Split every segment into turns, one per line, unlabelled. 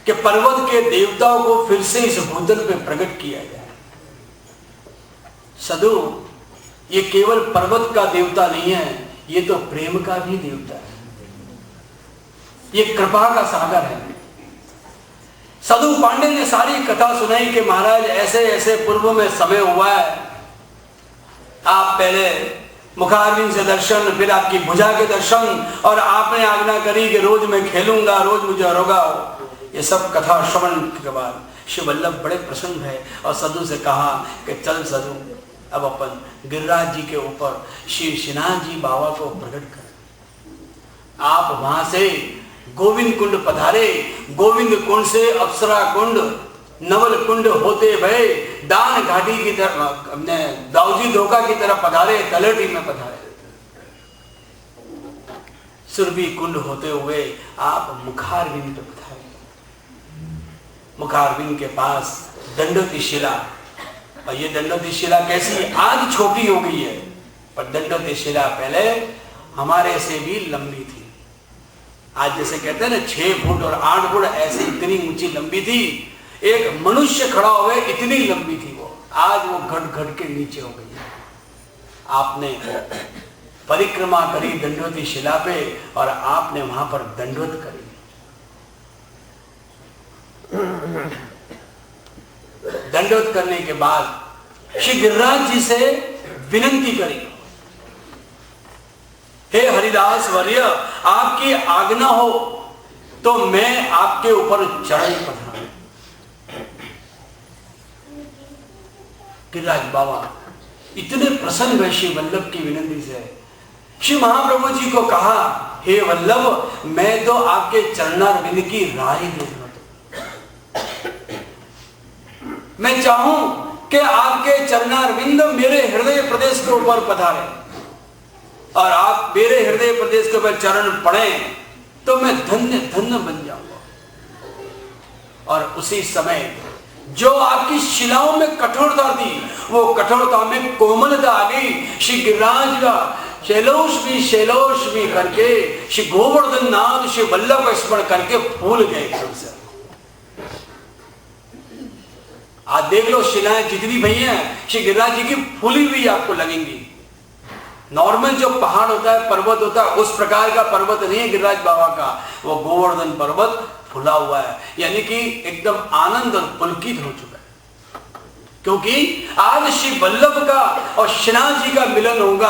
कि पर्वत के देवताओं को फिर से इस भूतल पे प्रकट किया जाए। सदु, ये केवल पर्वत का देवता नहीं है, ये तो प्रेम का भी देवता है, ये कृपा का सागर है। सदु पांडे ने सारी कथा सुनाई कि महाराज ऐसे ऐसे पूर्व में समय हुआ है, आप पहले मुखारविंद से दर्शन, फिर आपकी भुजा के दर्शन, और आपने आज्ञा करी कि रोज मैं खेलूंगा, रोज मुझे हरोगा। ये सब कथा श्रवण के बाद श्री वल्लभ बड़े प्रसन्न है और सदु से कहा कि चल सदु, अब अपन गिरिराज जी के ऊपर श्री श्रीनाथ जी बाबा को प्रकट कर। आप वहां से गोविंद कुंड पधारे, गोविंद कुंड से अप्सरा कुंड, नवल कुंड होते भय दान घाटी की तरफ, अपने दाऊजी धोखा की तरफ पधारे, तलहटी में पधारे, सुरभि कुंड होते हुए आप मुखारविंद पे पधारे। मुखारविंद के पास दंडवती शिला, और ये दंडवती शिला कैसी, आज छोटी हो गई है, पर दंडवती शिला पहले हमारे से भी लंबी थी। आज जैसे कहते हैं ना 6 फुट और 8 फुट, ऐसे इतनी ऊंची लंबी थी, एक मनुष्य खड़ा हुए इतनी लंबी थी वो। आज वो घट घट के नीचे हो गई है। आपने परिक्रमा करी दंडवती शिला पे और आपने वहां पर दंडवत करी। दंडवत करने के बाद श्री गिरिराज जी से विनंती करी, हे हरिदास वर्य, आपकी आज्ञा हो तो मैं आपके ऊपर चरण पधराऊं। गिरिराज बाबा इतने प्रसन्न हुए श्री वल्लभ की विनंती से। श्री महाप्रभु जी को कहा, हे वल्लभ, मैं तो आपके चरणारविंद की राह ही देखना, मैं चाहूं कि आपके चरणारविंद मेरे हृदय प्रदेश के ऊपर पधारे और आप मेरे हृदय प्रदेश के ऊपर चरण पड़े तो मैं धन्य धन्य बन जाऊंगा। और उसी समय जो आपकी शिलाओं में कठोरता थी, वो कठोरता में कोमलता आ गई। श्री गिरिराज का शैलोश भी करके, श्री गोवर्धन नाथ श्री वल्लभ का स्मरण करके फूल गए सबसे। आज देख लो शिलाएं जितनी भई हैं, श्री गिरिराज जी की फूली हुई आपको लगेंगी। नॉर्मल जो पहाड़ होता है, पर्वत होता है, उस प्रकार का पर्वत नहीं है गिरिराज बाबा का, वो गोवर्धन पर्वत फुला हुआ है, यानी कि एकदम आनंद और पुलकित हो चुका है। क्योंकि आज श्री वल्लभ का और श्रीनाथ जी का मिलन होगा,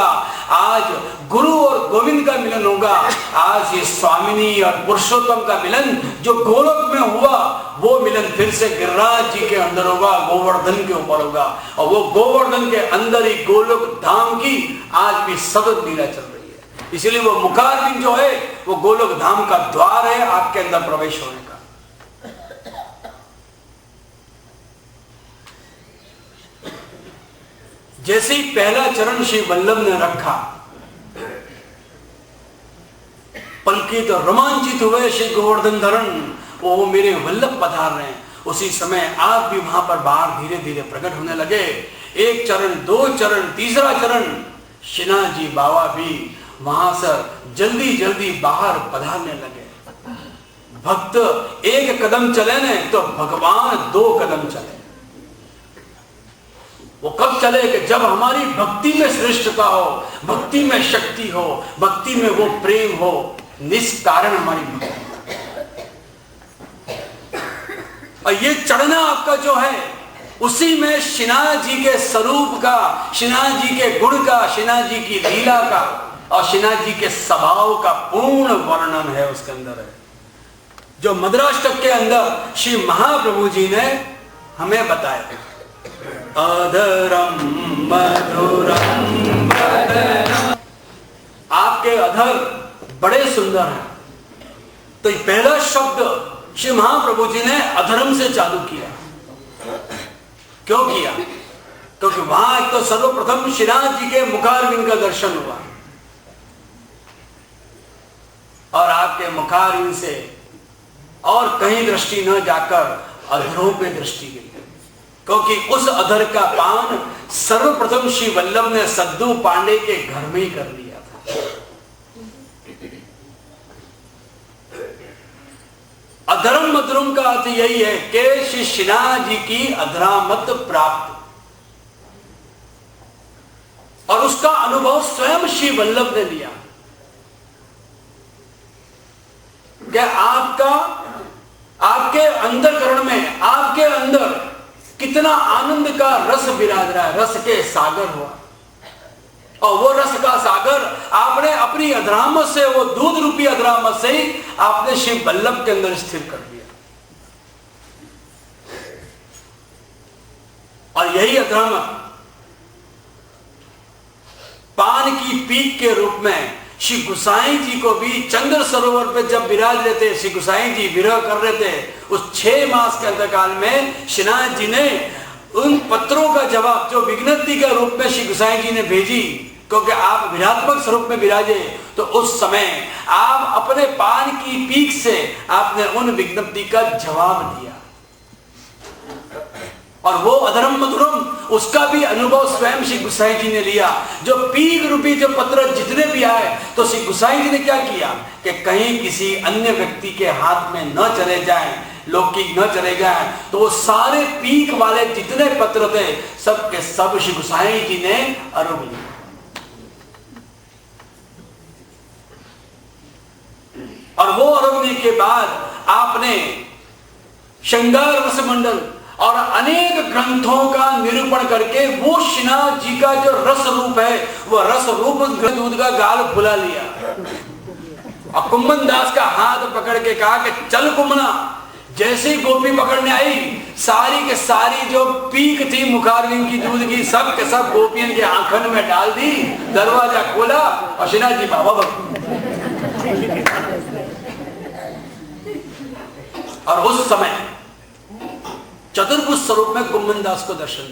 आज गुरु और गोविंद का मिलन होगा, आज ये स्वामिनी और पुरुषोत्तम का मिलन जो गोलोक में हुआ, वो मिलन फिर से गिरिराज जी के अंदर होगा, गोवर्धन के ऊपर होगा। और वो गोवर्धन के अंदर ही गोलोक धाम की आज भी सतत लीला चल रही है। इसलिए वो मुखारविंद जो है वो गोलोक धाम का द्वार है आपके अंदर प्रवेश होने का। जैसे ही पहला चरण श्री वल्लभ ने रखा, पलकित और रोमांचित हुए श्री गोवर्धन धरण, वो मेरे वल्लभ पधार रहे हैं। उसी समय आप भी वहां पर बाहर धीरे धीरे प्रकट होने लगे। एक चरण, 2 चरण, तीसरा चरण, श्रीनाथ जी बाबा भी वहां से जल्दी जल्दी बाहर पधारने लगे। भक्त एक कदम चले न तो भगवान 2 कदम चले। वो कब चले कि जब हमारी भक्ति में श्रेष्ठता हो, भक्ति में शक्ति हो, भक्ति में वो प्रेम हो, निष्कारण हमारी भक्ति। और ये चढ़ना आपका जो है, उसी में श्रीनाथ जी के स्वरूप का, श्रीनाथ जी के गुण का, श्रीनाथ जी की लीला का और श्रीनाथ जी के स्वभाव का पूर्ण वर्णन है उसके अंदर है, जो मद्राष्टक के अंदर श्री महाप्रभु जी ने हमें बताया। अधरम मधुरम वदनम, आपके अधर बड़े सुंदर हैं। तो ये पहला शब्द श्री महाप्रभु जी ने अधरम से चालू किया। क्यों किया? क्योंकि वहां एक तो सर्वप्रथम श्रीनाथ जी के मुखारविंद का दर्शन हुआ और आपके मुखारविंद से और कहीं दृष्टि न जाकर अधरों पे दृष्टि गई, क्योंकि उस अधर का पान सर्वप्रथम श्री वल्लभ ने सद्दू पांडे के घर में ही कर लिया था। अधरम मधुरम का अर्थ यही है कि श्री श्रीनाथ जी की अधरामत प्राप्त, और उसका अनुभव स्वयं श्री वल्लभ ने लिया कि आपके अंतःकरण में, आपके अंदर कितना आनंद का रस विराज रहा है, रस के सागर हुआ, और वो रस का सागर आपने अपनी अधरामत से, वो दूध रूपी अधरामत से ही आपने श्री वल्लभ के अंदर स्थिर कर दिया। और यही अधरामत पान की पीक के रूप में श्री गोसाई जी को भी चंद्र सरोवर पे जब विराज रहे थे, श्री गोसाई जी विरह कर रहे थे, उस 6 मास के अंतकाल में श्रीनाथ जी ने उन पत्रों का जवाब जो विज्ञप्ति के रूप में श्री गोसाई जी ने भेजी, क्योंकि आप विरात्मक स्वरूप में विराजे, तो उस समय आप अपने पान की पीक से आपने उन विज्ञप्ति का जवाब दिया, और वो अधरम मधुरम उसका भी अनुभव स्वयं श्री गोसाई जी ने लिया। जो पीक रूपी जो पत्र जितने भी आए, तो श्री गोसाई जी ने क्या किया कि कहीं किसी अन्य व्यक्ति के हाथ में न चले जाएं, लौकिक न चले जाएं, तो वो सारे पीक वाले जितने पत्र थे सब के सब श्री गोसाई जी ने आरोप लिया। और वो आरोपने के बाद आपने श्रृंगार रसमंडल और अनेक ग्रंथों का निरूपण करके वो श्रीनाथ जी का जो रस रूप है, वो रस रूप दूध का गाल फुला लिया, और कुंभन दास का हाथ पकड़ के कहा कि चल कुंभना। जैसे ही गोपी पकड़ने आई, सारी के सारी जो पीक थी मुखारविंद की दूध की, सब के सब गोपियों के आंखन में डाल दी, दरवाजा खोला और श्रीनाथ जी बाबा और उस समय चतुर्भुज स्वरूप में कुंभन दास को दर्शन